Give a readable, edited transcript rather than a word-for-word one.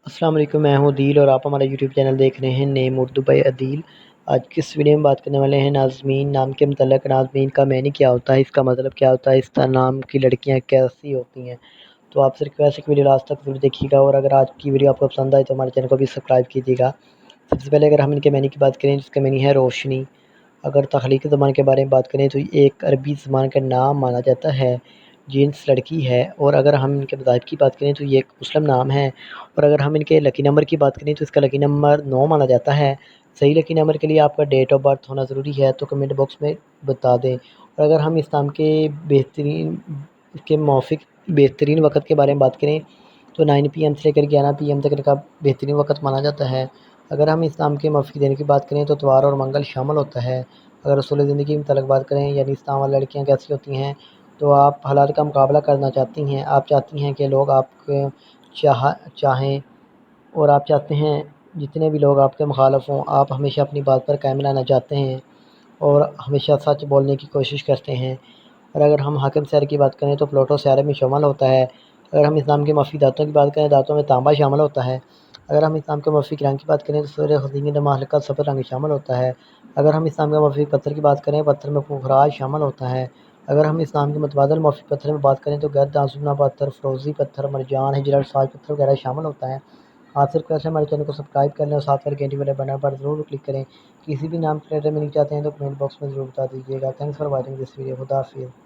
السلام علیکم، میں ہوں عدیل اور آپ ہمارا یوٹیوب چینل دیکھ رہے ہیں نیم اردو بائی عدیل۔ آج کس ویڈیو میں بات کرنے والے ہیں نازمین نام کے متعلق۔ نازمین کا معنی کیا ہوتا ہے، اس کا مطلب کیا ہوتا ہے، اس کا نام کی لڑکیاں کیسی ہوتی ہیں۔ تو آپ سے ریکویسٹ ہے کہ ویڈیو لاسٹ تک ضرور دیکھیے گا، اور اگر آج کی ویڈیو آپ کو پسند آئے تو ہمارے چینل کو بھی سبسکرائب کیجیے گا۔ سب سے پہلے اگر ہم ان کے معنی کی بات کریں، جس کا معنی ہے روشنی۔ اگر تخلیقی زبان کے بارے میں بات کریں تو یہ ایک عربی زبان کا نام مانا جاتا ہے، جنس لڑکی ہے۔ اور اگر ہم ان کے مذاہب کی بات کریں تو یہ ایک مسلم نام ہے۔ اور اگر ہم ان کے لکی نمبر کی بات کریں تو اس کا لکی نمبر 9 مانا جاتا ہے۔ صحیح لکی نمبر کے لیے آپ کا ڈیٹ آف برتھ ہونا ضروری ہے، تو کمنٹ باکس میں بتا دیں۔ اور اگر ہم اسلام کے موافق بہترین وقت کے بارے میں بات کریں تو 9 PM سے لے کر 11 PM تک کا بہترین وقت مانا جاتا ہے۔ اگر ہم اسلام کے موافق دن کی بات کریں تو اتوار اور منگل شامل ہوتا ہے۔ اگر اصول زندگی کے متعلق بات کریں، یعنی اسلام والی لڑکیاں کیسی ہوتی ہیں، تو آپ حالات کا مقابلہ کرنا چاہتی ہیں، آپ چاہتی ہیں کہ لوگ آپ کو چاہیں، اور آپ چاہتے ہیں جتنے بھی لوگ آپ کے مخالف ہوں، آپ ہمیشہ اپنی بات پر قائم رہنا چاہتے ہیں اور ہمیشہ سچ بولنے کی کوشش کرتے ہیں۔ اور اگر ہم حاکم سیارے کی بات کریں تو پلوٹو سیارے میں شامل ہوتا ہے۔ اگر ہم اسلام کے موافق دانتوں کی بات کریں، دانتوں میں تانبا شامل ہوتا ہے۔ اگر ہم اسلام کے موافق رنگ کی بات کریں تو سورہ خزینہ میں ہلکا سفید رنگ شامل ہوتا ہے۔ اگر ہم اسلام کے موافق پتھر کی بات کریں، پتھر میں پخراج شامل ہوتا ہے۔ اگر ہم اسلام کے متبادل موافق پتھر میں بات کریں تو گرد، آسودہ پتھر، فیروزی پتھر، مرجان، ہجرت، ساج پتھر وغیرہ شامل ہوتا ہے۔ آپ صرف کیسے ہمارے چینل کو سبسکرائب کر لیں اور ساتھ والے گھنٹی والے بٹن پر ضرور کلک کریں۔ کسی بھی نام کے ریلیٹڈ میں نہیں چاہتے ہیں تو کمنٹ باکس میں ضرور بتا دیجیے گا۔ Thanks for watching this video. خدا حافظ۔